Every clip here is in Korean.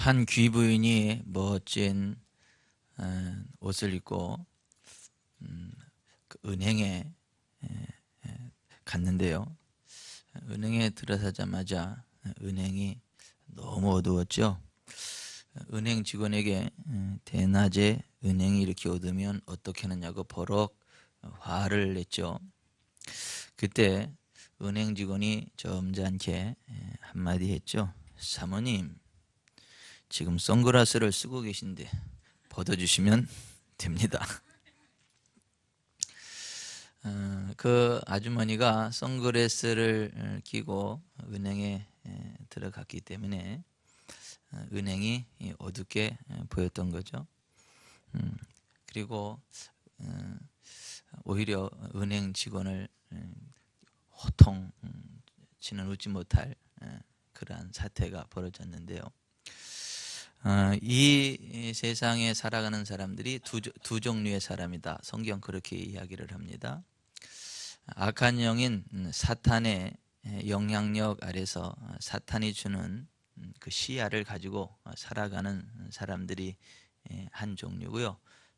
한 귀부인이 멋진 옷을 입고 그 은행에 갔는데요. 은행에 들어서자마자 은행이 너무 어두웠죠. 은행 직원에게 대낮에 은행이 이렇게 어두우면 어떻게 하느냐고 버럭 화를 냈죠. 그때 은행 직원이 점잖게 한마디 했죠. 사모님, 지금 선글라스를 쓰고 계신데 벗어주시면 됩니다. 그 아주머니가 선글라스를 끼고 은행에 들어갔기 때문에 은행이 어둡게 보였던 거죠. 그리고 오히려 은행 직원을 호통 치는 웃지 못할 그러한 사태가 벌어졌는데요. 이 세상에 살아가는 사람들이 두 종류의 사람이다. 성경 그렇게 이야기를 합니다. 악한 영인 사탄의 영향력 아래서 사탄이 주는 그 시야를 가지고 살아가는 사람들이 한 종류고요.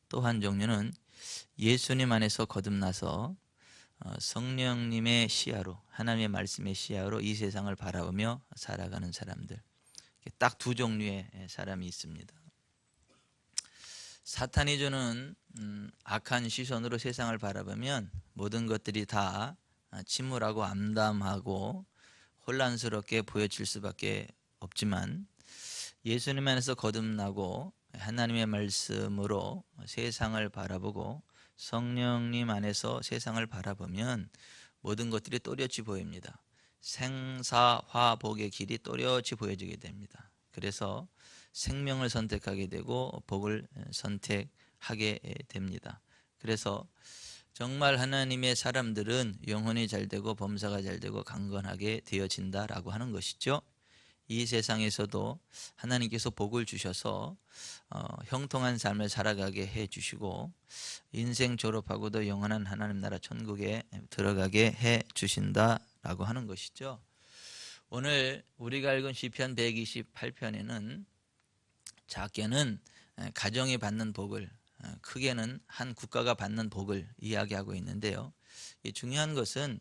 또 한 종류는 예수님 안에서 거듭나서 성령님의 시야로, 하나님의 말씀의 시야로 이 세상을 바라보며 살아가는 사람들, 딱 두 종류의 사람이 있습니다. 사탄이 주는 악한 시선으로 세상을 바라보면 모든 것들이 다 침울하고 암담하고 혼란스럽게 보여질 수밖에 없지만, 예수님 안에서 거듭나고 하나님의 말씀으로 세상을 바라보고 성령님 안에서 세상을 바라보면 모든 것들이 또렷이 보입니다. 생사화복의 길이 또렷이 보여지게 됩니다. 그래서 생명을 선택하게 되고 복을 선택하게 됩니다. 그래서 정말 하나님의 사람들은 영혼이 잘 되고 범사가 잘 되고 강건하게 되어진다라고 하는 것이죠. 이 세상에서도 하나님께서 복을 주셔서 형통한 삶을 살아가게 해주시고, 인생 졸업하고도 영원한 하나님 나라 천국에 들어가게 해주신다라고 하는 것이죠. 오늘 우리가 읽은 시편 128편에는 작게는 가정이 받는 복을, 크게는 한 국가가 받는 복을 이야기하고 있는데요. 중요한 것은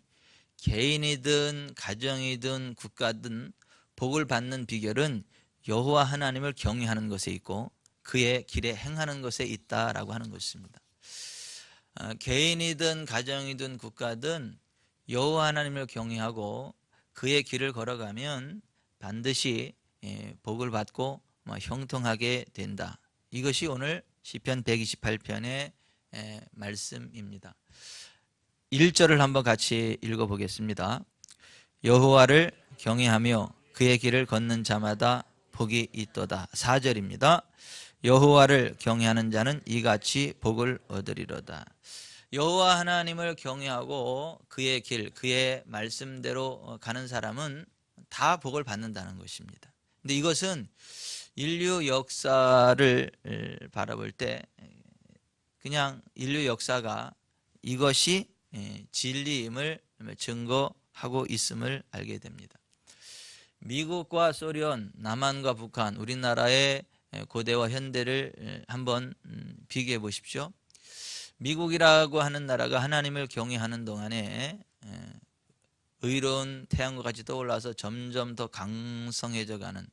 개인이든 가정이든 국가든 복을 받는 비결은 여호와 하나님을 경외하는 것에 있고 그의 길에 행하는 것에 있다라고 하는 것입니다. 개인이든 가정이든 국가든 여호와 하나님을 경외하고 그의 길을 걸어가면 반드시 복을 받고 형통하게 된다. 이것이 오늘 시편 128편의 말씀입니다. 1절을 한번 같이 읽어보겠습니다. 여호와를 경외하며 그의 길을 걷는 자마다 복이 있도다. 4절입니다. 여호와를 경외하는 자는 이같이 복을 얻으리로다. 여호와 하나님을 경외하고 그의 길, 그의 말씀대로 가는 사람은 다 복을 받는다는 것입니다. 근데 이것은 인류 역사를 바라볼 때 그냥 인류 역사가 이것이 진리임을 증거하고 있음을 알게 됩니다. 미국과 소련, 남한과 북한, 우리나라의 고대와 현대를 한번 비교해 보십시오. 미국이라고 하는 나라가 하나님을 경외하는 동안에 의로운 태양과 같이 떠올라서 점점 더 강성해져 가는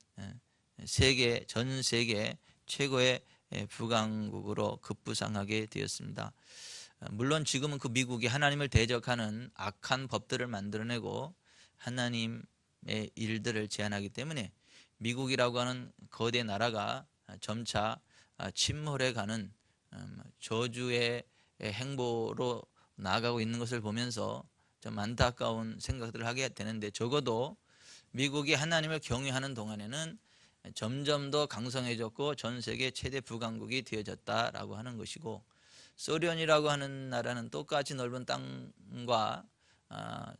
전 세계 최고의 부강국으로 급부상하게 되었습니다. 물론 지금은 그 미국이 하나님을 대적하는 악한 법들을 만들어내고 하나님의 일들을 제한하기 때문에 미국이라고 하는 거대 나라가 점차 침몰해가는 저주의 행보로 나아가고 있는 것을 보면서 좀 안타까운 생각들을 하게 되는데, 적어도 미국이 하나님을 경외하는 동안에는 점점 더 강성해졌고 전 세계 최대 부강국이 되어졌다라고 하는 것이고, 소련이라고 하는 나라는 똑같이 넓은 땅과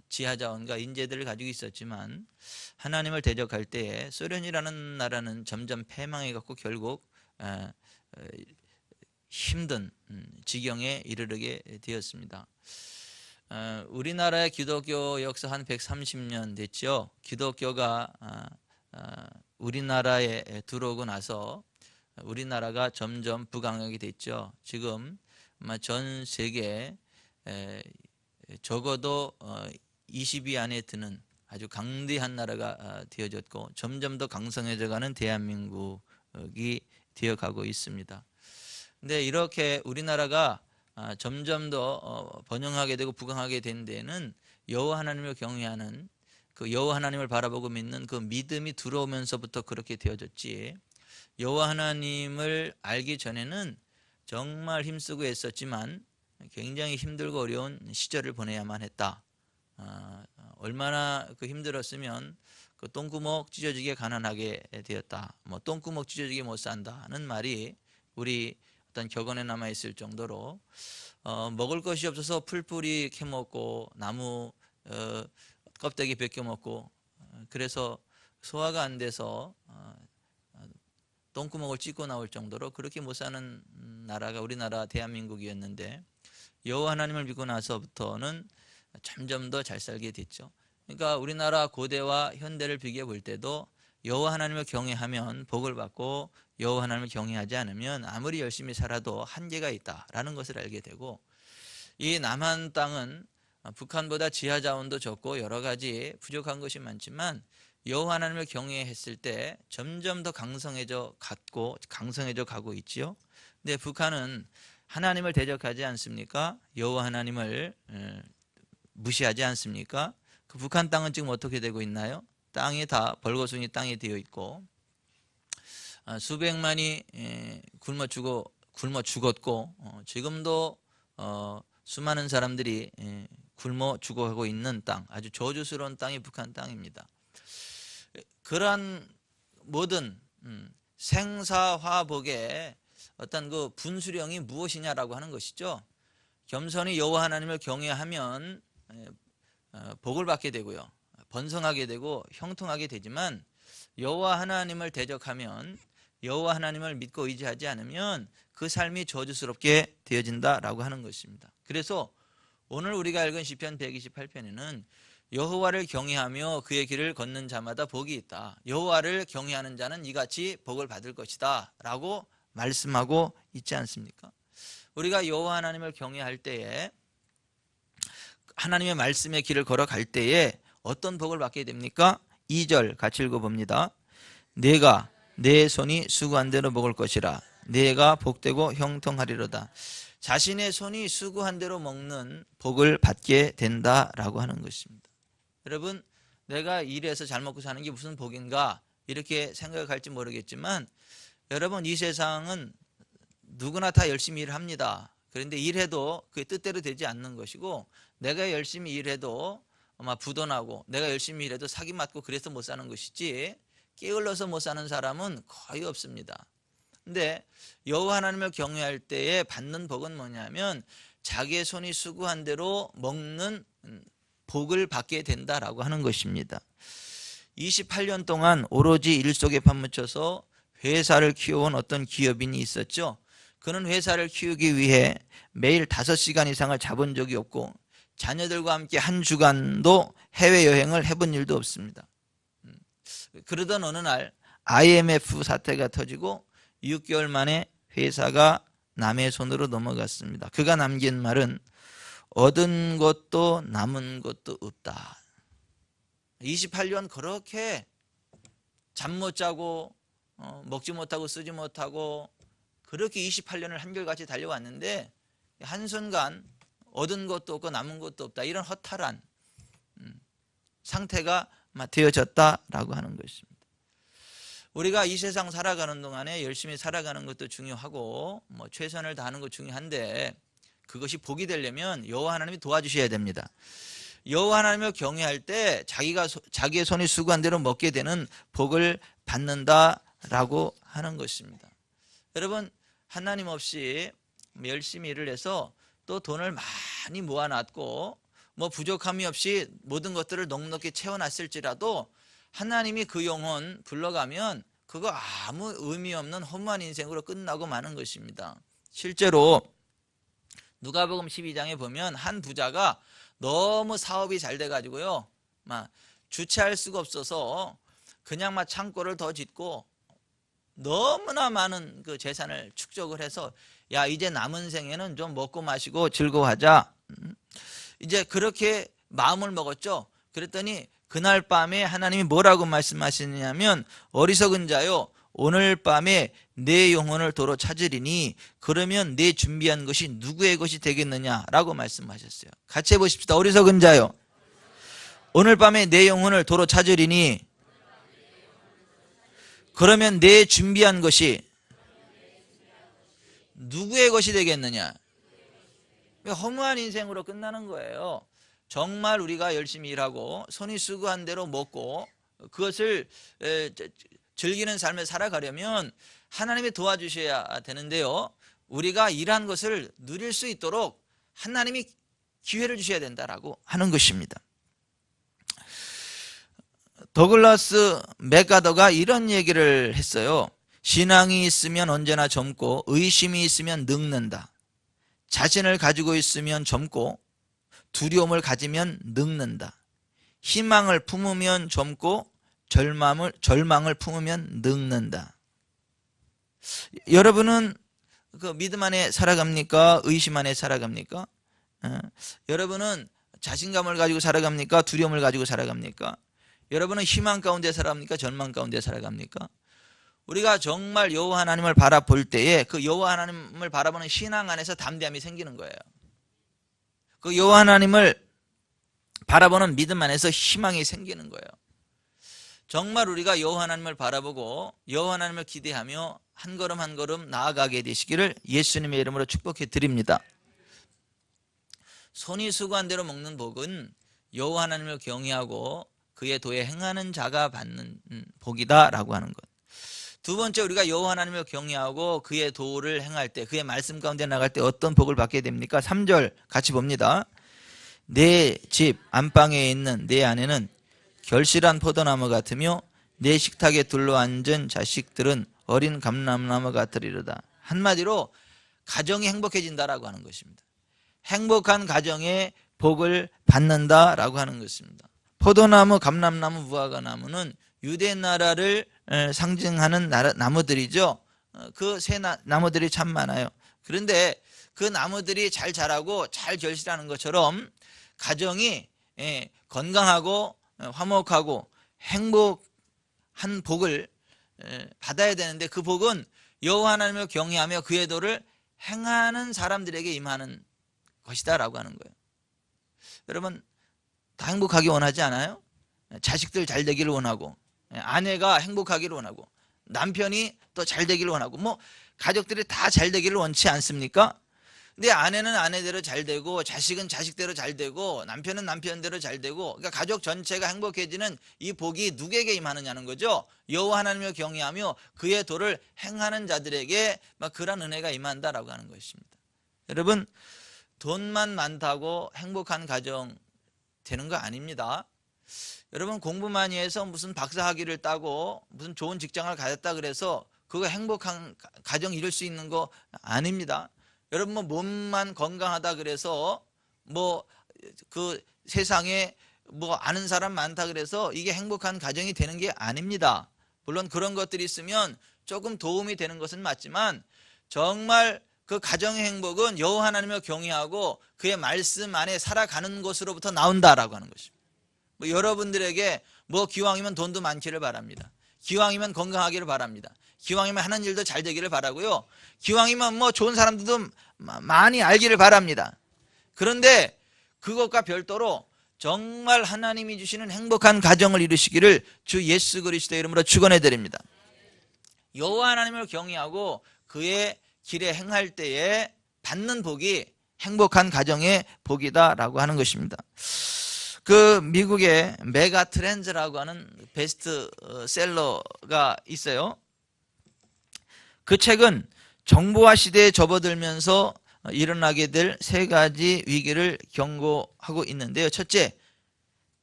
지하자원과 인재들을 가지고 있었지만 하나님을 대적할 때에 소련이라는 나라는 점점 패망해갖고 결국 힘든 지경에 이르게 되었습니다. 우리나라의 기독교 역사 한 130년 됐죠. 기독교가 우리나라에 들어오고 나서 우리나라가 점점 부강하게 됐죠. 지금 아마 전 세계 적어도 20위 안에 드는 아주 강대한 나라가 되어졌고 점점 더 강성해져가는 대한민국이 되어가고 있습니다. 근데 이렇게 우리나라가 점점 더 번영하게 되고 부강하게 된 데는 여호와 하나님을 경외하는 그 여호와 하나님을 바라보고 믿는 그 믿음이 들어오면서부터 그렇게 되어졌지, 여호와 하나님을 알기 전에는 정말 힘쓰고 애썼지만 굉장히 힘들고 어려운 시절을 보내야만 했다. 얼마나 그 힘들었으면 그 똥구멍 찢어지게 가난하게 되었다. 뭐 똥구멍 찢어지게 못 산다는 말이 우리 어떤 격언에 남아 있을 정도로 먹을 것이 없어서 풀뿌리 캐먹고 나무 껍데기 벗겨 먹고 그래서 소화가 안 돼서 똥구멍을 찢고 나올 정도로 그렇게 못 사는 나라가 우리나라 대한민국이었는데, 여호와 하나님을 믿고 나서부터는 점점 더 잘 살게 됐죠. 그러니까 우리나라 고대와 현대를 비교해 볼 때도 여호와 하나님을 경외하면 복을 받고 여호와 하나님을 경외하지 않으면 아무리 열심히 살아도 한계가 있다라는 것을 알게 되고, 이 남한 땅은 북한보다 지하 자원도 적고 여러 가지 부족한 것이 많지만 여호와 하나님을 경외했을 때 점점 더 강성해져 가고 있지요. 근데 북한은 하나님을 대적하지 않습니까? 여호와 하나님을 무시하지 않습니까? 그 북한 땅은 지금 어떻게 되고 있나요? 땅이 다 벌거숭이 땅이 되어 있고 수백만이 굶어 죽었고 지금도 수많은 사람들이 굶어 죽어가고 있는 땅, 아주 저주스러운 땅이 북한 땅입니다. 그러한 모든 생사화복의 어떤 그 분수령이 무엇이냐라고 하는 것이죠. 겸손히 여호와 하나님을 경외하면 복을 받게 되고요, 번성하게 되고 형통하게 되지만 여호와 하나님을 대적하면, 여호와 하나님을 믿고 의지하지 않으면 그 삶이 저주스럽게 되어진다라고 하는 것입니다. 그래서 오늘 우리가 읽은 시편 128편에는 여호와를 경외하며 그의 길을 걷는 자마다 복이 있다, 여호와를 경외하는 자는 이같이 복을 받을 것이다 라고 말씀하고 있지 않습니까? 우리가 여호와 하나님을 경외할 때에, 하나님의 말씀의 길을 걸어갈 때에 어떤 복을 받게 됩니까? 2절 같이 읽어봅니다. 내가 내 손이 수고한 대로 먹을 것이라, 내가 복되고 형통하리로다. 자신의 손이 수고한 대로 먹는 복을 받게 된다라고 하는 것입니다. 여러분, 내가 일해서 잘 먹고 사는 게 무슨 복인가 이렇게 생각할지 모르겠지만, 여러분, 이 세상은 누구나 다 열심히 일합니다. 그런데 일해도 그게 뜻대로 되지 않는 것이고, 내가 열심히 일해도 아마 부도나고 내가 열심히 일해도 사기 맞고 그래서 못 사는 것이지, 게을러서 못 사는 사람은 거의 없습니다. 근데 여호와 하나님을 경외할 때에 받는 복은 뭐냐면 자기의 손이 수고한 대로 먹는 복을 받게 된다라고 하는 것입니다. 28년 동안 오로지 일 속에 파묻혀서 회사를 키워온 어떤 기업인이 있었죠. 그는 회사를 키우기 위해 매일 5시간 이상을 자본 적이 없고 자녀들과 함께 한 주간도 해외여행을 해본 일도 없습니다. 그러던 어느 날 IMF 사태가 터지고 6개월 만에 회사가 남의 손으로 넘어갔습니다. 그가 남긴 말은 얻은 것도 남은 것도 없다. 28년 그렇게 잠 못 자고 먹지 못하고 쓰지 못하고 그렇게 28년을 한결같이 달려왔는데 한순간 얻은 것도 없고 남은 것도 없다, 이런 허탈한 상태가 되어졌다라고 하는 것입니다. 우리가 이 세상 살아가는 동안에 열심히 살아가는 것도 중요하고 최선을 다하는 것도 중요한데, 그것이 복이 되려면 여호와 하나님이 도와주셔야 됩니다. 여호와 하나님을 경외할 때 자기의 손이 수고한 대로 먹게 되는 복을 받는다라고 하는 것입니다. 여러분, 하나님 없이 열심히 일을 해서 또 돈을 많이 모아놨고 부족함이 없이 모든 것들을 넉넉히 채워놨을지라도 하나님이 그 영혼 불러가면 그거 아무 의미 없는 허무한 인생으로 끝나고 마는 것입니다. 실제로 누가복음 12장에 보면 한 부자가 너무 사업이 잘 돼가지고요, 주체할 수가 없어서 그냥 막 창고를 더 짓고 너무나 많은 그 재산을 축적을 해서 야 이제 남은 생에는 좀 먹고 마시고 즐거워하자. 이제 그렇게 마음을 먹었죠. 그랬더니 그날 밤에 하나님이 뭐라고 말씀하시냐면 어리석은 자요 오늘 밤에 내 영혼을 도로 찾으리니 그러면 내 준비한 것이 누구의 것이 되겠느냐라고 말씀하셨어요. 같이 해보십시다. 어리석은 자요 오늘 밤에 내 영혼을 도로 찾으리니 그러면 내 준비한 것이 누구의 것이 되겠느냐. 허무한 인생으로 끝나는 거예요. 정말 우리가 열심히 일하고 손이 수고한 대로 먹고 그것을 즐기는 삶을 살아가려면 하나님이 도와주셔야 되는데요. 우리가 일한 것을 누릴 수 있도록 하나님이 기회를 주셔야 된다라고 하는 것입니다. 더글라스 맥가더가 이런 얘기를 했어요. 신앙이 있으면 언제나 젊고 의심이 있으면 늙는다. 자신을 가지고 있으면 젊고 두려움을 가지면 늙는다. 희망을 품으면 젊고 절망을 품으면 늙는다. 여러분은 그 믿음 안에 살아갑니까? 의심 안에 살아갑니까? 여러분은 자신감을 가지고 살아갑니까? 두려움을 가지고 살아갑니까? 여러분은 희망 가운데 살아갑니까? 절망 가운데 살아갑니까? 우리가 정말 여호와 하나님을 바라볼 때에 그 여호와 하나님을 바라보는 신앙 안에서 담대함이 생기는 거예요. 그 여호와 하나님을 바라보는 믿음 안에서 희망이 생기는 거예요. 정말 우리가 여호와 하나님을 바라보고 여호와 하나님을 기대하며 한 걸음 한 걸음 나아가게 되시기를 예수님의 이름으로 축복해 드립니다. 손이 수고한 대로 먹는 복은 여호와 하나님을 경외하고 그의 도에 행하는 자가 받는 복이다라고 하는 것. 두 번째, 우리가 여호와 하나님을 경외하고 그의 도를 행할 때, 그의 말씀 가운데 나갈 때 어떤 복을 받게 됩니까? 3절 같이 봅니다. 내 집 안방에 있는 내 아내는 결실한 포도나무 같으며 내 식탁에 둘러앉은 자식들은 어린 감람나무 같으리로다. 한마디로 가정이 행복해진다라고 하는 것입니다. 행복한 가정에 복을 받는다라고 하는 것입니다. 포도나무, 감람나무, 무화과나무는 유대 나라를 상징하는 나무들이죠. 그 새 나무들이 참 많아요. 그런데 그 나무들이 잘 자라고 잘 결실하는 것처럼 가정이 건강하고 화목하고 행복한 복을 받아야 되는데 그 복은 여호와 하나님을 경외하며 그의 도를 행하는 사람들에게 임하는 것이다라고 하는 거예요. 여러분 다 행복하기 원하지 않아요? 자식들 잘 되기를 원하고 아내가 행복하기를 원하고 남편이 또 잘 되기를 원하고 뭐 가족들이 다 잘 되기를 원치 않습니까? 근데 아내는 아내대로 잘 되고 자식은 자식대로 잘 되고 남편은 남편대로 잘 되고 그러니까 가족 전체가 행복해지는 이 복이 누구에게 임하느냐는 거죠. 여호와 하나님을 경외하며 그의 도를 행하는 자들에게 막 그런 은혜가 임한다라고 하는 것입니다. 여러분 돈만 많다고 행복한 가정 되는 거 아닙니다. 여러분 공부 많이 해서 무슨 박사 학위를 따고 무슨 좋은 직장을 가졌다 그래서 그거 행복한 가정 이룰 수 있는 거 아닙니다. 여러분 뭐 몸만 건강하다 그래서 뭐 그 세상에 뭐 아는 사람 많다 그래서 이게 행복한 가정이 되는 게 아닙니다. 물론 그런 것들이 있으면 조금 도움이 되는 것은 맞지만 정말 그 가정의 행복은 여호와 하나님을 경외하고 그의 말씀 안에 살아가는 것으로부터 나온다라고 하는 것입니다. 뭐 여러분들에게 뭐 기왕이면 돈도 많기를 바랍니다. 기왕이면 건강하기를 바랍니다. 기왕이면 하는 일도 잘 되기를 바라고요. 기왕이면 뭐 좋은 사람들도 많이 알기를 바랍니다. 그런데 그것과 별도로 정말 하나님이 주시는 행복한 가정을 이루시기를 주 예수 그리스도의 이름으로 축원해 드립니다. 여호와 하나님을 경외하고 그의 길에 행할 때에 받는 복이 행복한 가정의 복이다라고 하는 것입니다. 그 미국의 메가 트렌즈라고 하는 베스트셀러가 있어요. 그 책은 정보화 시대에 접어들면서 일어나게 될 세 가지 위기를 경고하고 있는데요. 첫째,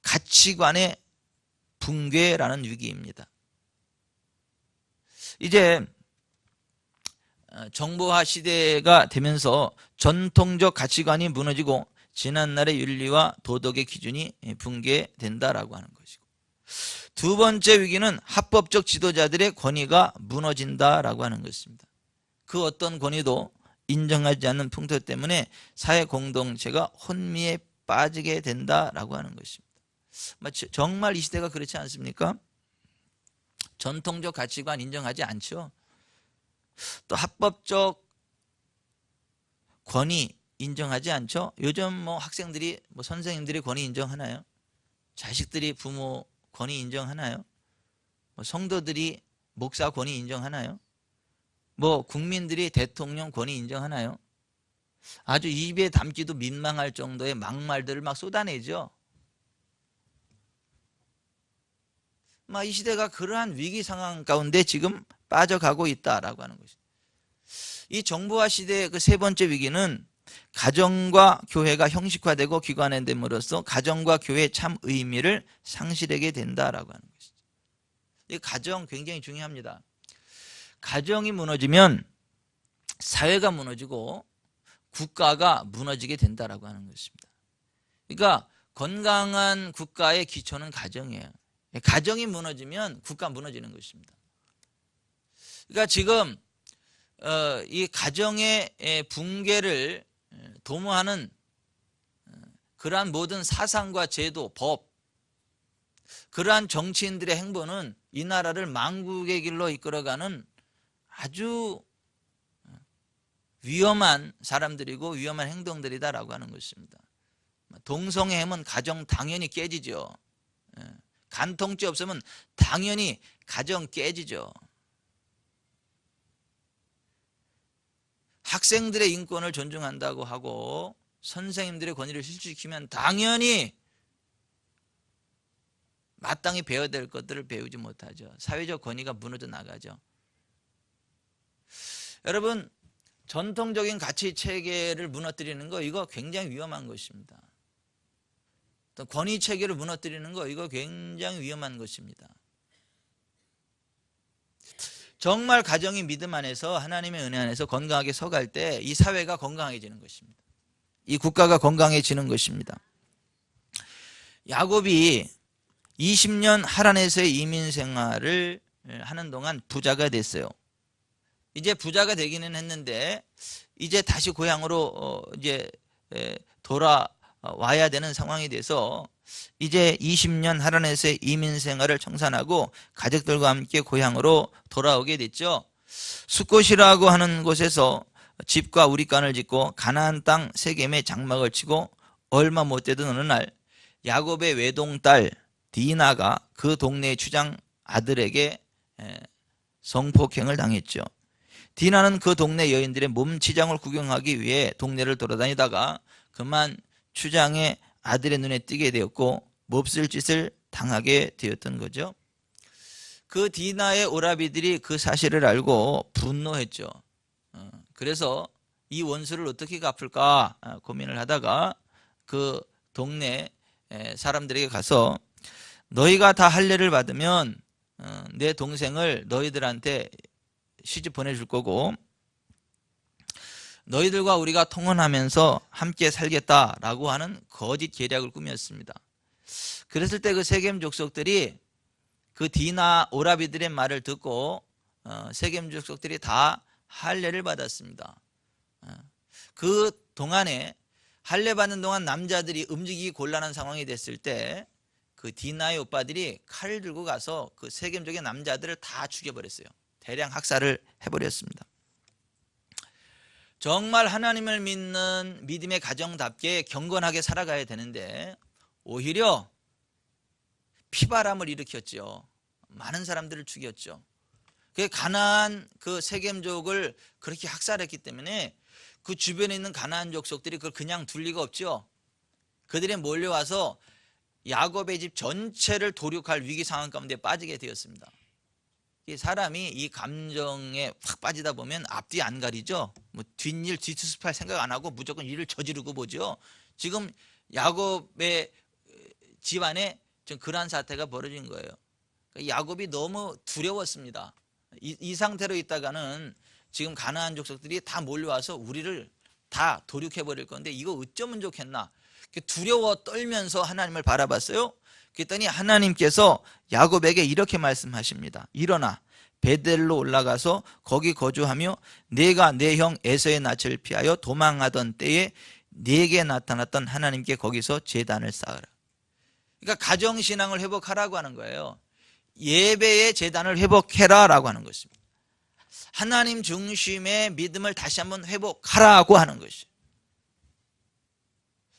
가치관의 붕괴라는 위기입니다. 이제 정보화 시대가 되면서 전통적 가치관이 무너지고 지난날의 윤리와 도덕의 기준이 붕괴된다라고 하는 것이고, 두 번째 위기는 합법적 지도자들의 권위가 무너진다라고 하는 것입니다. 그 어떤 권위도 인정하지 않는 풍토 때문에 사회 공동체가 혼미에 빠지게 된다라고 하는 것입니다. 정말 이 시대가 그렇지 않습니까? 전통적 가치관 인정하지 않죠. 또 합법적 권위 인정하지 않죠. 요즘 뭐 학생들이 뭐 선생님들이 권위 인정하나요? 자식들이 부모 권위 인정하나요? 뭐 성도들이 목사 권위 인정하나요? 뭐 국민들이 대통령 권위 인정하나요? 아주 입에 담기도 민망할 정도의 막말들을 막 쏟아내죠. 이 시대가 그러한 위기 상황 가운데 지금 빠져가고 있다라고 하는 것입니다. 이 정보화 시대의 그 세 번째 위기는 가정과 교회가 형식화되고 기관화됨으로써 가정과 교회의 참 의미를 상실하게 된다라고 하는 것이죠. 이 가정 굉장히 중요합니다. 가정이 무너지면 사회가 무너지고 국가가 무너지게 된다라고 하는 것입니다. 그러니까 건강한 국가의 기초는 가정이에요. 가정이 무너지면 국가 무너지는 것입니다. 그러니까 지금 이 가정의 붕괴를 도모하는 그러한 모든 사상과 제도, 법, 그러한 정치인들의 행보는 이 나라를 망국의 길로 이끌어가는 아주 위험한 사람들이고 위험한 행동들이다라고 하는 것입니다. 동성애 하면 가정 당연히 깨지죠. 간통죄 없으면 당연히 가정 깨지죠. 학생들의 인권을 존중한다고 하고 선생님들의 권위를 실추시키면 당연히 마땅히 배워야 될 것들을 배우지 못하죠. 사회적 권위가 무너져 나가죠. 여러분, 전통적인 가치 체계를 무너뜨리는 거 이거 굉장히 위험한 것입니다. 또 권위 체계를 무너뜨리는 거 이거 굉장히 위험한 것입니다. 정말 가정이 믿음 안에서 하나님의 은혜 안에서 건강하게 서갈 때 이 사회가 건강해지는 것입니다. 이 국가가 건강해지는 것입니다. 야곱이 20년 하란에서의 이민 생활을 하는 동안 부자가 됐어요. 이제 부자가 되기는 했는데 이제 다시 고향으로 이제 돌아와야 되는 상황이 돼서 이제 20년 하란에서의 이민 생활을 청산하고 가족들과 함께 고향으로 돌아오게 됐죠. 숫곳이라고 하는 곳에서 집과 우리간을 짓고 가나안 땅 세겜에 장막을 치고 얼마 못 되던 어느 날 야곱의 외동딸 디나가 그 동네의 추장 아들에게 성폭행을 당했죠. 디나는 그 동네 여인들의 몸치장을 구경하기 위해 동네를 돌아다니다가 그만 추장의 아들의 눈에 띄게 되었고 몹쓸 짓을 당하게 되었던 거죠. 그 디나의 오라비들이 그 사실을 알고 분노했죠. 그래서 이 원수를 어떻게 갚을까 고민을 하다가 그 동네 사람들에게 가서 너희가 다 할례를 받으면 내 동생을 너희들한테 시집 보내줄 거고 너희들과 우리가 통혼하면서 함께 살겠다라고 하는 거짓 계략을 꾸몄습니다. 그랬을 때 그 세겜 족속들이 그 디나 오라비들의 말을 듣고 세겜 족속들이 다 할례를 받았습니다. 그 동안에 할례 받는 동안 남자들이 움직이기 곤란한 상황이 됐을 때 그 디나의 오빠들이 칼을 들고 가서 그 세겜족의 남자들을 다 죽여버렸어요. 대량 학살을 해버렸습니다. 정말 하나님을 믿는 믿음의 가정답게 경건하게 살아가야 되는데 오히려 피바람을 일으켰죠. 많은 사람들을 죽였죠. 그 가나안 그 세겜족을 그렇게 학살했기 때문에 그 주변에 있는 가나안 족속들이 그걸 그냥 둘 리가 없죠. 그들이 몰려와서 야곱의 집 전체를 도륙할 위기 상황 가운데 빠지게 되었습니다. 이 사람이 이 감정에 확 빠지다 보면 앞뒤 안 가리죠. 뭐 뒷일 뒷수습할 생각 안 하고 무조건 일을 저지르고 보죠. 지금 야곱의 집안에 좀 그러한 사태가 벌어진 거예요. 야곱이 너무 두려웠습니다. 이 상태로 있다가는 지금 가나안 족속들이 다 몰려와서 우리를 다 도륙해 버릴 건데 이거 어쩌면 좋겠나. 두려워 떨면서 하나님을 바라봤어요. 그랬더니 하나님께서 야곱에게 이렇게 말씀하십니다. 일어나 베델로 올라가서 거기 거주하며 내가 내 형 에서의 낯을 피하여 도망하던 때에 네게 나타났던 하나님께 거기서 제단을 쌓으라. 그러니까 가정신앙을 회복하라고 하는 거예요. 예배의 제단을 회복해라라고 하는 것입니다. 하나님 중심의 믿음을 다시 한번 회복하라고 하는 것이에요.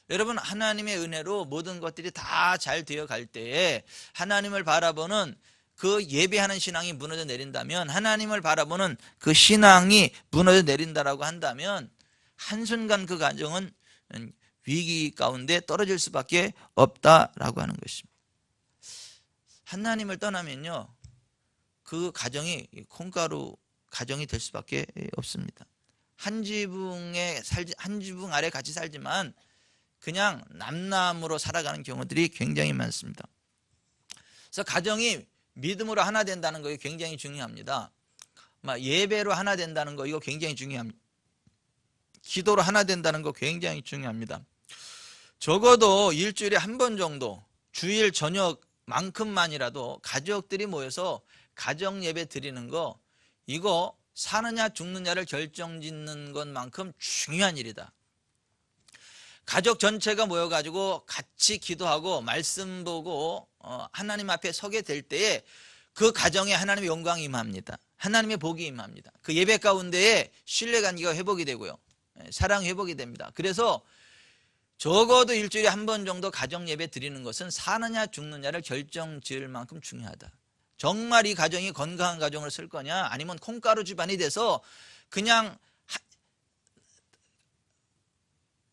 여러분, 하나님의 은혜로 모든 것들이 다 잘 되어 갈 때에 하나님을 바라보는 그 예배하는 신앙이 무너져 내린다면, 하나님을 바라보는 그 신앙이 무너져 내린다라고 한다면 한순간 그 가정은 위기 가운데 떨어질 수밖에 없다라고 하는 것입니다. 하나님을 떠나면요, 그 가정이 콩가루 가정이 될 수밖에 없습니다. 한 지붕 아래 같이 살지만 그냥 남남으로 살아가는 경우들이 굉장히 많습니다. 그래서 가정이 믿음으로 하나 된다는 거 굉장히 중요합니다. 예배로 하나 된다는 거 이거 굉장히 중요합니다. 기도로 하나 된다는 거 굉장히 중요합니다. 적어도 일주일에 한 번 정도 주일 저녁만큼만이라도 가족들이 모여서 가정 예배 드리는 거, 이거 사느냐 죽느냐를 결정짓는 것만큼 중요한 일이다. 가족 전체가 모여가지고 같이 기도하고 말씀 보고 하나님 앞에 서게 될 때에 그 가정에 하나님의 영광이 임합니다. 하나님의 복이 임합니다. 그 예배 가운데에 신뢰관계가 회복이 되고요, 사랑이 회복이 됩니다. 그래서 적어도 일주일에 한 번 정도 가정 예배 드리는 것은 사느냐 죽느냐를 결정지을 만큼 중요하다. 정말 이 가정이 건강한 가정을 쓸 거냐, 아니면 콩가루 집안이 돼서 그냥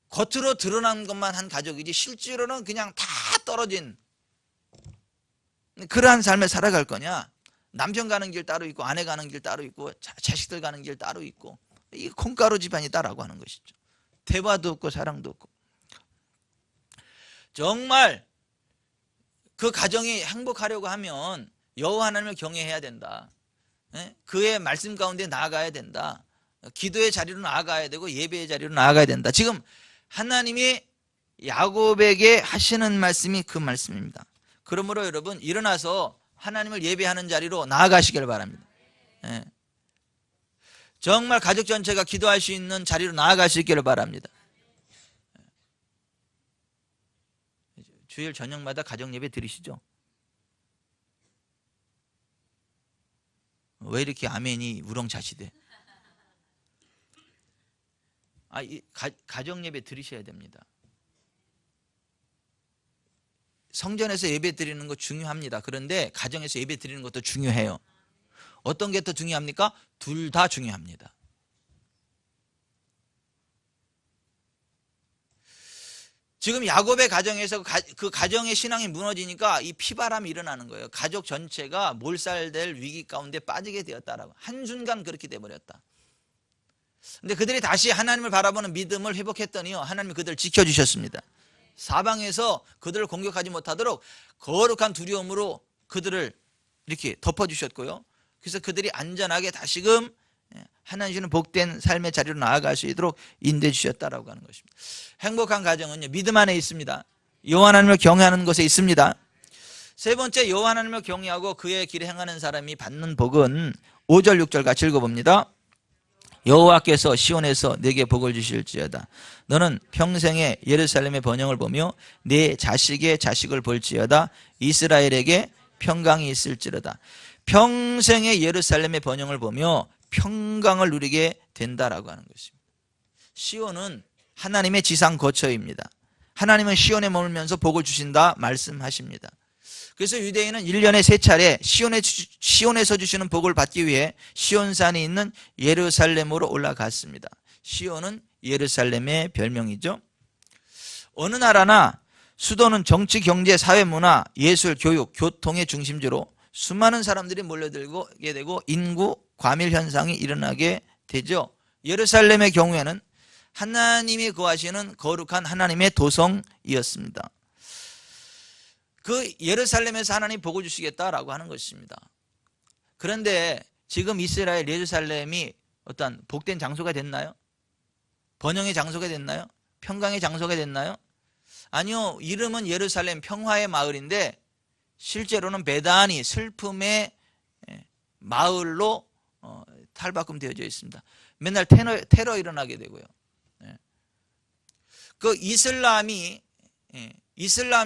겉으로 드러난 것만 한 가족이지 실제로는 그냥 다 떨어진 그러한 삶을 살아갈 거냐. 남편 가는 길 따로 있고 아내 가는 길 따로 있고 자식들 가는 길 따로 있고, 이 콩가루 집안이다라고 하는 것이죠. 대화도 없고 사랑도 없고. 정말 그 가정이 행복하려고 하면 여호와 하나님을 경외해야 된다. 그의 말씀 가운데 나아가야 된다. 기도의 자리로 나아가야 되고 예배의 자리로 나아가야 된다. 지금 하나님이 야곱에게 하시는 말씀이 그 말씀입니다. 그러므로 여러분, 일어나서 하나님을 예배하는 자리로 나아가시길 바랍니다. 정말 가족 전체가 기도할 수 있는 자리로 나아가시기를 바랍니다. 주일 저녁마다 가정 예배 드리시죠? 왜 이렇게 아멘이 우렁차시대? 가정 예배 드리셔야 됩니다. 성전에서 예배 드리는 거 중요합니다. 그런데 가정에서 예배 드리는 것도 중요해요. 어떤 게 더 중요합니까? 둘 다 중요합니다. 지금 야곱의 가정에서 그 가정의 신앙이 무너지니까 이 피바람이 일어나는 거예요. 가족 전체가 몰살될 위기 가운데 빠지게 되었다라고. 한순간 그렇게 돼버렸다. 근데 그들이 다시 하나님을 바라보는 믿음을 회복했더니요, 하나님이 그들을 지켜주셨습니다. 사방에서 그들을 공격하지 못하도록 거룩한 두려움으로 그들을 이렇게 덮어주셨고요. 그래서 그들이 안전하게 다시금 하나님 주시는 복된 삶의 자리로 나아갈 수 있도록 인도해 주셨다라고 하는 것입니다. 행복한 가정은요, 믿음 안에 있습니다. 여호와 하나님을 경외하는 것에 있습니다. 세 번째, 여호와 하나님을 경외하고 그의 길에 행하는 사람이 받는 복은 5절 6절 같이 읽어봅니다. 여호와께서 시온에서 내게 복을 주실지어다. 너는 평생에 예루살렘의 번영을 보며 내 자식의 자식을 볼지어다. 이스라엘에게 평강이 있을지어다. 평생에 예루살렘의 번영을 보며 평강을 누리게 된다라고 하는 것입니다. 시온은 하나님의 지상 거처입니다. 하나님은 시온에 머물면서 복을 주신다 말씀하십니다. 그래서 유대인은 1년에 3차례 시온에서 주시는 복을 받기 위해 시온산이 있는 예루살렘으로 올라갔습니다. 시온은 예루살렘의 별명이죠. 어느 나라나 수도는 정치, 경제, 사회, 문화, 예술, 교육, 교통의 중심지로 수많은 사람들이 몰려들게 되고 인구 과밀 현상이 일어나게 되죠. 예루살렘의 경우에는 하나님이 거하시는 거룩한 하나님의 도성이었습니다. 그 예루살렘에서 하나님 복을 주시겠다라고 하는 것입니다. 그런데 지금 이스라엘 예루살렘이 어떤 복된 장소가 됐나요? 번영의 장소가 됐나요? 평강의 장소가 됐나요? 아니요, 이름은 예루살렘 평화의 마을인데 실제로는 배단이 슬픔의 마을로 탈바꿈되어져 있습니다. 맨날 테러 일어나게 되고요. 그 이슬람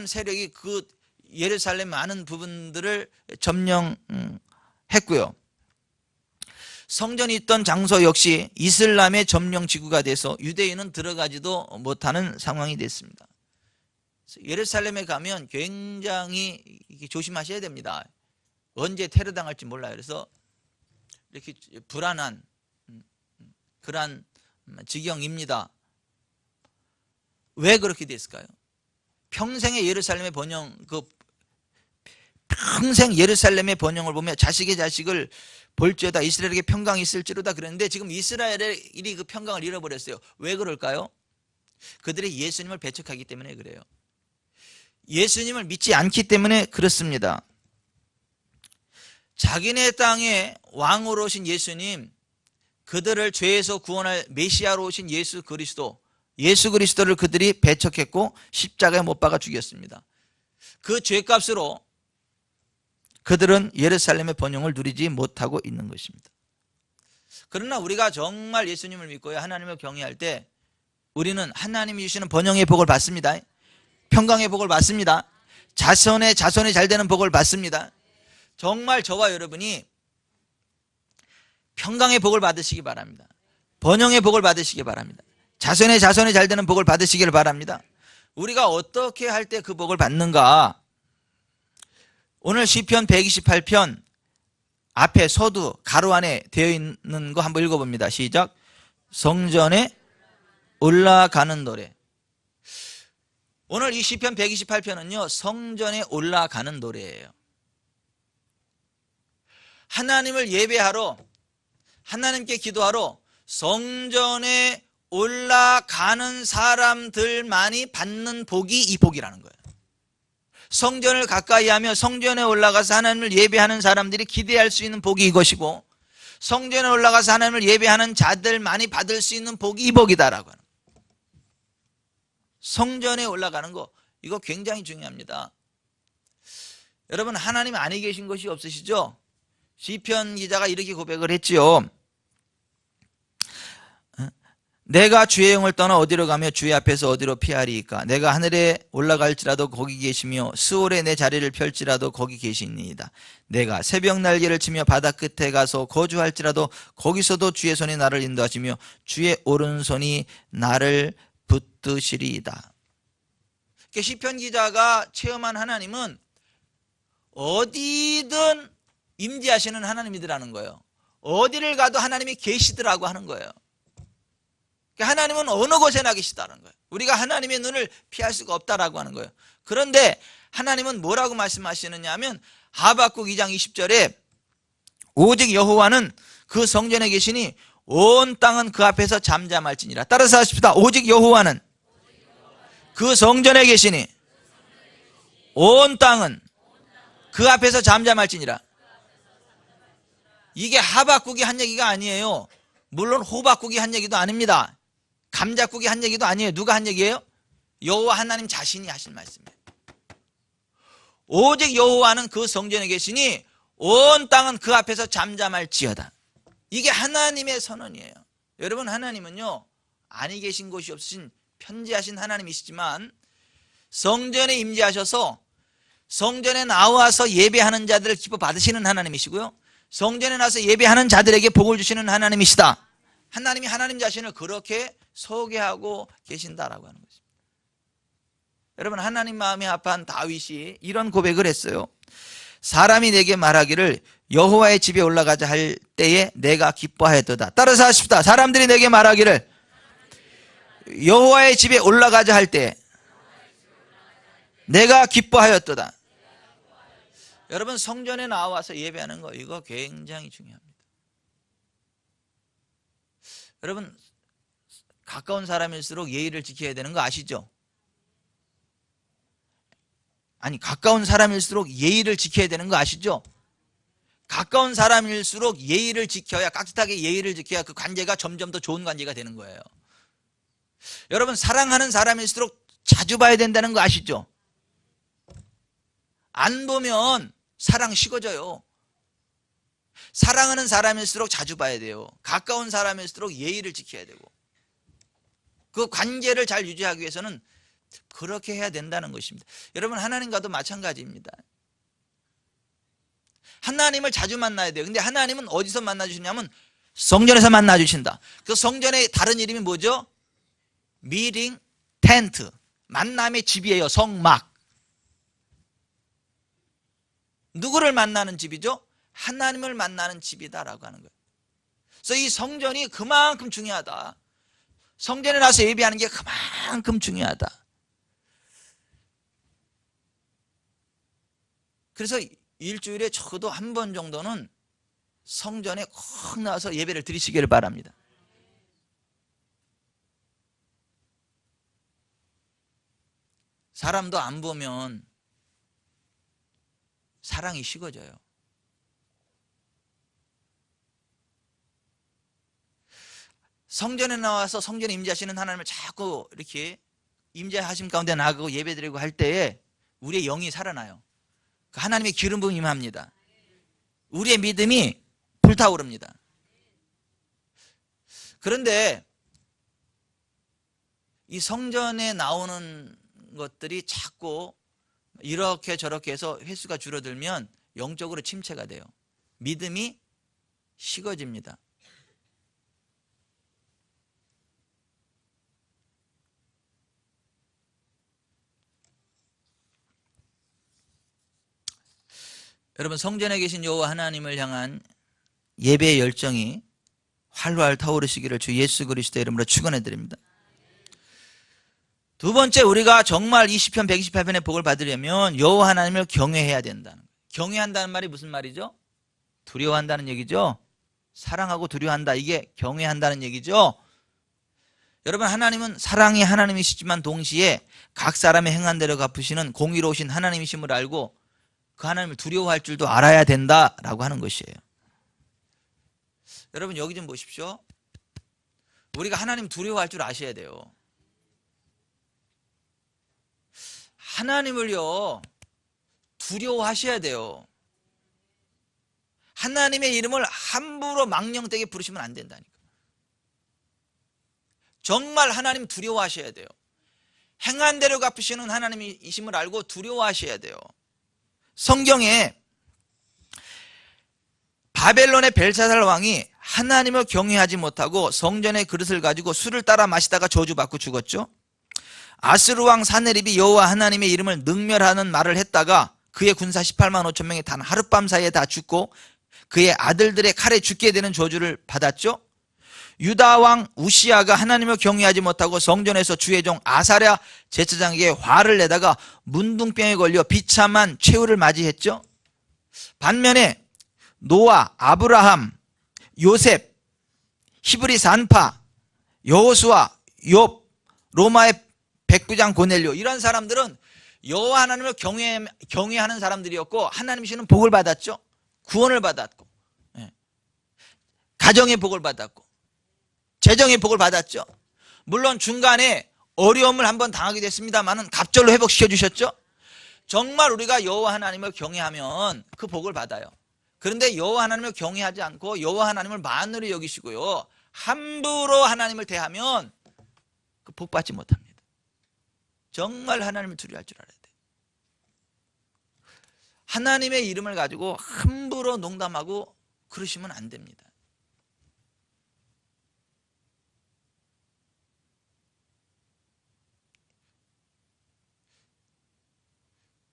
세력이 그 예루살렘 많은 부분들을 점령했고요. 성전이 있던 장소 역시 이슬람의 점령 지구가 돼서 유대인은 들어가지도 못하는 상황이 됐습니다. 예루살렘에 가면 굉장히 조심하셔야 됩니다. 언제 테러 당할지 몰라요. 그래서 이렇게 불안한 그러한 지경입니다. 왜 그렇게 됐을까요? 평생 예루살렘의 번영을 보며 자식의 자식을 볼지어다 이스라엘에게 평강이 있을지로다 그랬는데 지금 이스라엘이 그 평강을 잃어버렸어요. 왜 그럴까요? 그들이 예수님을 배척하기 때문에 그래요. 예수님을 믿지 않기 때문에 그렇습니다. 자기네 땅에 왕으로 오신 예수님, 그들을 죄에서 구원할 메시아로 오신 예수 그리스도를 그들이 배척했고 십자가에 못 박아 죽였습니다. 그 죄값으로 그들은 예루살렘의 번영을 누리지 못하고 있는 것입니다. 그러나 우리가 정말 예수님을 믿고요 하나님을 경외할 때 우리는 하나님이 주시는 번영의 복을 받습니다. 평강의 복을 받습니다. 자손이 잘 되는 복을 받습니다. 정말 저와 여러분이 평강의 복을 받으시기 바랍니다. 번영의 복을 받으시기 바랍니다. 자손이 잘 되는 복을 받으시기를 바랍니다. 우리가 어떻게 할 때 그 복을 받는가? 오늘 시편 128편 앞에 서두 가로 안에 되어 있는 거 한번 읽어봅니다. 시작. 성전에 올라가는 노래. 오늘 이 시편 128편은요 성전에 올라가는 노래예요. 하나님을 예배하러, 하나님께 기도하러 성전에 올라가는 사람들만이 받는 복이 이 복이라는 거예요. 성전을 가까이 하며 성전에 올라가서 하나님을 예배하는 사람들이 기대할 수 있는 복이 이것이고, 성전에 올라가서 하나님을 예배하는 자들만이 받을 수 있는 복이 이 복이다라고 하는 거예요. 성전에 올라가는 거, 이거 굉장히 중요합니다. 여러분, 하나님 안에 계신 것이 없으시죠? 시편 기자가 이렇게 고백을 했지요. 내가 주의 영을 떠나 어디로 가며 주의 앞에서 어디로 피하리이까? 내가 하늘에 올라갈지라도 거기 계시며 스올에 내 자리를 펼지라도 거기 계시니이다. 내가 새벽 날개를 치며 바다 끝에 가서 거주할지라도 거기서도 주의 손이 나를 인도하시며 주의 오른손이 나를 붙드시리이다. 시편 기자가 체험한 하나님은 어디든 임재하시는 하나님이더라는 거예요. 어디를 가도 하나님이 계시더라고 하는 거예요. 하나님은 어느 곳에나 계시다는 거예요. 우리가 하나님의 눈을 피할 수가 없다라고 하는 거예요. 그런데 하나님은 뭐라고 말씀하시느냐 하면 하박국 2장 20절에 오직 여호와는 그 성전에 계시니 온 땅은 그 앞에서 잠잠할지니라. 따라서 하십시다. 오직 여호와는 그 성전에 계시니 온 땅은 그 앞에서 잠잠할지니라. 이게 하박국이 한 얘기가 아니에요. 물론 호박국이 한 얘기도 아닙니다. 감자국이 한 얘기도 아니에요. 누가 한 얘기예요? 여호와 하나님 자신이 하신 말씀이에요. 오직 여호와는 그 성전에 계시니 온 땅은 그 앞에서 잠잠할지어다. 이게 하나님의 선언이에요. 여러분, 하나님은요 안에 계신 곳이 없으신 편지하신 하나님이시지만 성전에 임재하셔서 성전에 나와서 예배하는 자들을 기뻐 받으시는 하나님이시고요, 성전에 나와서 예배하는 자들에게 복을 주시는 하나님이시다. 하나님이 하나님 자신을 그렇게 소개하고 계신다라고 하는 것입니다. 여러분, 하나님 마음이 아파한 다윗이 이런 고백을 했어요. 사람이 내게 말하기를 여호와의 집에 올라가자 할 때에 내가 기뻐하였도다. 따라서 하십시다. 사람들이 내게 말하기를 여호와의 집에 올라가자 할 때 내가 기뻐하였도다. 여러분, 성전에 나와서 예배하는 거, 이거 굉장히 중요합니다. 여러분, 가까운 사람일수록 예의를 지켜야 되는 거 아시죠? 아니, 가까운 사람일수록 예의를 지켜야 되는 거 아시죠? 가까운 사람일수록 예의를 지켜야, 깍듯하게 예의를 지켜야 그 관계가 점점 더 좋은 관계가 되는 거예요. 여러분, 사랑하는 사람일수록 자주 봐야 된다는 거 아시죠? 안 보면 사랑 식어져요. 사랑하는 사람일수록 자주 봐야 돼요. 가까운 사람일수록 예의를 지켜야 되고, 그 관계를 잘 유지하기 위해서는 그렇게 해야 된다는 것입니다. 여러분, 하나님과도 마찬가지입니다. 하나님을 자주 만나야 돼요. 근데 하나님은 어디서 만나주시냐면 성전에서 만나주신다. 그 성전의 다른 이름이 뭐죠? 미팅 텐트, 만남의 집이에요. 성막. 누구를 만나는 집이죠? 하나님을 만나는 집이다라고 하는 거예요. 그래서 이 성전이 그만큼 중요하다. 성전에 나서 예배하는 게 그만큼 중요하다. 그래서 일주일에 적어도 한 번 정도는 성전에 꼭 나와서 예배를 드리시기를 바랍니다. 사람도 안 보면 사랑이 식어져요. 성전에 나와서 성전에 임재하시는 하나님을 자꾸 이렇게 임재하심 가운데 나가고 예배드리고 할 때에 우리의 영이 살아나요. 하나님의 기름 부음이 임합니다. 우리의 믿음이 불타오릅니다. 그런데 이 성전에 나오는 것들이 자꾸 이렇게 저렇게 해서 횟수가 줄어들면 영적으로 침체가 돼요. 믿음이 식어집니다. 여러분, 성전에 계신 여호와 하나님을 향한 예배의 열정이 활활 타오르시기를 주 예수 그리스도의 이름으로 축원해 드립니다. 두 번째, 우리가 정말 이 시편 128편의 복을 받으려면 여호와 하나님을 경외해야 된다는 거예요. 경외한다는 말이 무슨 말이죠? 두려워한다는 얘기죠. 사랑하고 두려워한다, 이게 경외한다는 얘기죠. 여러분, 하나님은 사랑이 하나님이시지만 동시에 각 사람의 행한 대로 갚으시는 공의로우신 하나님이심을 알고 그 하나님을 두려워할 줄도 알아야 된다라고 하는 것이에요. 여러분, 여기 좀 보십시오. 우리가 하나님 두려워할 줄 아셔야 돼요. 하나님을요, 두려워하셔야 돼요. 하나님의 이름을 함부로 망령되게 부르시면 안 된다니까. 정말 하나님 두려워하셔야 돼요. 행한 대로 갚으시는 하나님이심을 알고 두려워하셔야 돼요. 성경에 바벨론의 벨사살 왕이 하나님을 경외하지 못하고 성전의 그릇을 가지고 술을 따라 마시다가 저주받고 죽었죠. 아스루 왕 사네립이 여호와 하나님의 이름을 능멸하는 말을 했다가 그의 군사 18만 5천 명이 단 하룻밤 사이에 다 죽고 그의 아들들의 칼에 죽게 되는 저주를 받았죠. 유다 왕 우시아가 하나님을 경외하지 못하고 성전에서 주의 종 아사랴 제사장에게 화를 내다가 문둥병에 걸려 비참한 최후를 맞이했죠. 반면에 노아, 아브라함, 요셉, 히브리 산파, 여호수아, 욥, 로마의 백부장 고넬료, 이런 사람들은 여호와 하나님을 경외하는 사람들이었고 하나님이시는 복을 받았죠. 구원을 받았고, 가정의 복을 받았고, 재정의 복을 받았죠. 물론 중간에 어려움을 한번 당하게 됐습니다만은 갑절로 회복시켜 주셨죠. 정말 우리가 여호와 하나님을 경외하면 그 복을 받아요. 그런데 여호와 하나님을 경외하지 않고 여호와 하나님을 만으로 여기시고요, 함부로 하나님을 대하면 그 복 받지 못합니다. 정말 하나님을 두려워할 줄 알아야 돼요. 하나님의 이름을 가지고 함부로 농담하고 그러시면 안 됩니다.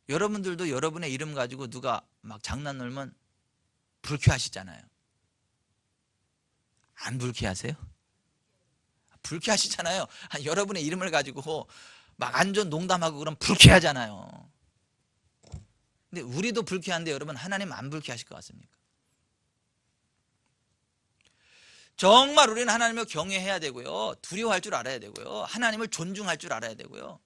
여러분들도 여러분의 이름 가지고 누가 막 장난 놀면 불쾌하시잖아요. 안 불쾌하세요? 불쾌하시잖아요. 여러분의 이름을 가지고 막 안 좋은 농담하고 그러면 불쾌하잖아요. 근데 우리도 불쾌한데 여러분, 하나님 안 불쾌하실 것 같습니까? 정말 우리는 하나님을 경외해야 되고요, 두려워할 줄 알아야 되고요, 하나님을 존중할 줄 알아야 되고요,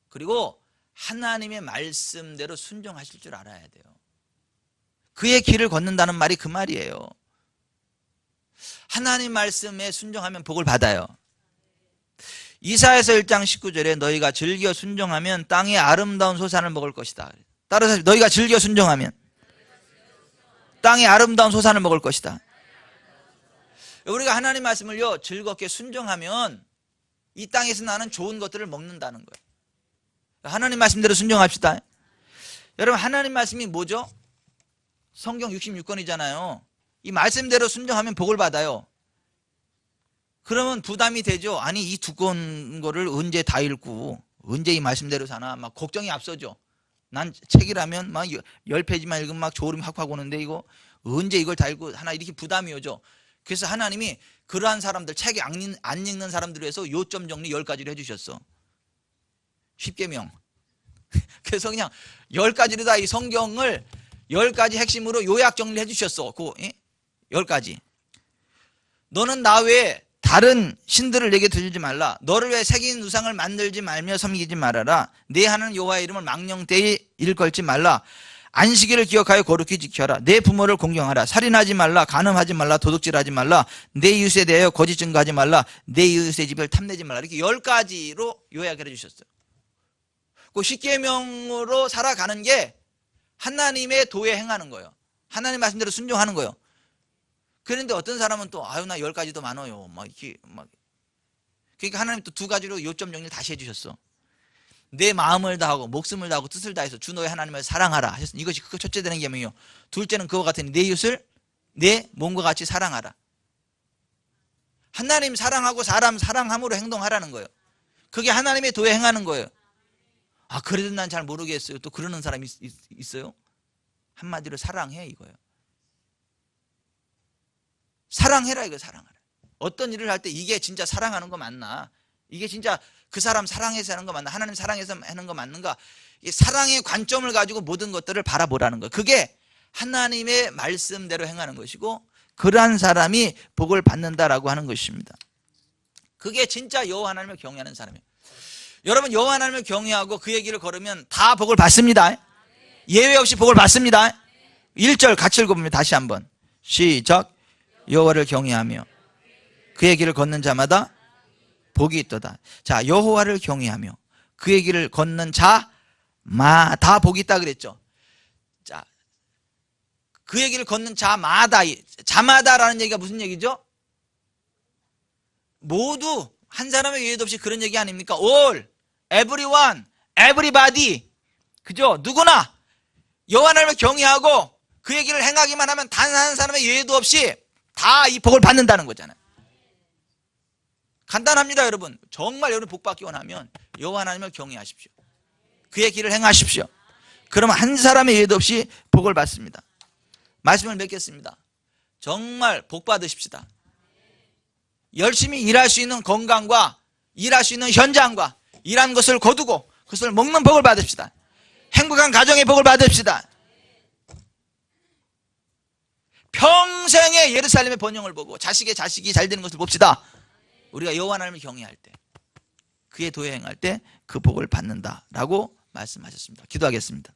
그리고 하나님의 말씀대로 순종하실 줄 알아야 돼요. 그의 길을 걷는다는 말이 그 말이에요. 하나님 말씀에 순종하면 복을 받아요. 이사야서 1장 19절에 너희가 즐겨 순종하면 땅의 아름다운 소산을 먹을 것이다. 따라서 너희가 즐겨 순종하면 땅의 아름다운 소산을 먹을 것이다. 우리가 하나님 말씀을요 즐겁게 순종하면 이 땅에서 나는 좋은 것들을 먹는다는 거예요. 하나님 말씀대로 순종합시다. 여러분 하나님 말씀이 뭐죠? 성경 66권이잖아요. 이 말씀대로 순종하면 복을 받아요. 그러면 부담이 되죠. 아니 이 두꺼운 거를 언제 다 읽고 언제 이 말씀대로 사나 막 걱정이 앞서죠. 난 책이라면 막 10페이지만 읽으면 막 졸음이 확 오는데 이거 언제 이걸 다 읽고 하나 이렇게 부담이 오죠. 그래서 하나님이 그러한 사람들 책 안 읽는 사람들을 위해서 요점 정리 10가지를 해주셨어. 십계명. 그래서 그냥 10가지로 다 이 성경을 10가지 핵심으로 요약 정리를 해주셨어. 그 10가지. 너는 나 외에 다른 신들을 내게 드리지 말라. 너를 위해 새긴 우상을 만들지 말며 섬기지 말아라. 내 하나님 여호와의 이름을 망령되이 일컬지 말라. 안식일을 기억하여 거룩히 지켜라. 내 부모를 공경하라. 살인하지 말라. 간음하지 말라. 도둑질하지 말라. 내 이웃에 대하여 거짓 증거하지 말라. 내 이웃의 집을 탐내지 말라. 이렇게 10가지로 요약을 해주셨어요. 그 십계명으로 살아가는 게 하나님의 도에 행하는 거예요. 하나님 말씀대로 순종하는 거예요. 그런데 어떤 사람은 또 아유 나 10가지도 많아요. 막 이렇게 막 그러니까 하나님 또 2가지로 요점 정리를 다시 해주셨어. 내 마음을 다하고 목숨을 다하고 뜻을 다해서 주 너의 하나님을 사랑하라 하셨습니다. 이것이 그 첫째 되는 계명이요. 둘째는 그와 같으니 내 이웃을 내 몸과 같이 사랑하라. 하나님 사랑하고 사람 사랑함으로 행동하라는 거예요. 그게 하나님의 도에 행하는 거예요. 아 그래도 난 잘 모르겠어요. 또 그러는 사람이 있어요? 한마디로 사랑해 이거예요. 사랑해라 이거 사랑하라. 어떤 일을 할 때 이게 진짜 사랑하는 거 맞나? 이게 진짜 그 사람 사랑해서 하는 거 맞나? 하나님 사랑해서 하는 거 맞는가? 이 사랑의 관점을 가지고 모든 것들을 바라보라는 거예요. 그게 하나님의 말씀대로 행하는 것이고 그러한 사람이 복을 받는다라고 하는 것입니다. 그게 진짜 여호와 하나님을 경외하는 사람이에요. 여러분 여호와 하나님을 경외하고 그의 길을 걸으면 다 복을 받습니다. 예외 없이 복을 받습니다. 1절 같이 읽어보면 다시 한번 시작. 여호와를 경외하며 그의 길을 걷는 자마다 복이 있도다. 자, 여호와를 경외하며 그의 길을 걷는 자마다 복이 있다 그랬죠. 자, 그의 길을 걷는 자마다라는 얘기가 무슨 얘기죠? 모두 한 사람의 예외도 없이 그런 얘기 아닙니까? All, everyone, everybody. 그죠? 누구나 여호와 하나님을 경외하고 그의 길을 행하기만 하면 단 한 사람의 예외도 없이 다 이 복을 받는다는 거잖아요. 간단합니다 여러분. 정말 여러분 복 받기 원하면 여호와 하나님을 경외하십시오. 그의 길을 행하십시오. 그러면 한 사람의 예외도 없이 복을 받습니다. 말씀을 맺겠습니다. 정말 복 받으십시다. 열심히 일할 수 있는 건강과 일할 수 있는 현장과 일한 것을 거두고 그것을 먹는 복을 받읍시다. 행복한 가정의 복을 받읍시다. 평생의 예루살렘의 번영을 보고 자식이 잘 되는 것을 봅시다. 우리가 여호와 하나님을 경외할 때 그의 도에 행할 때 그 복을 받는다라고 말씀하셨습니다. 기도하겠습니다.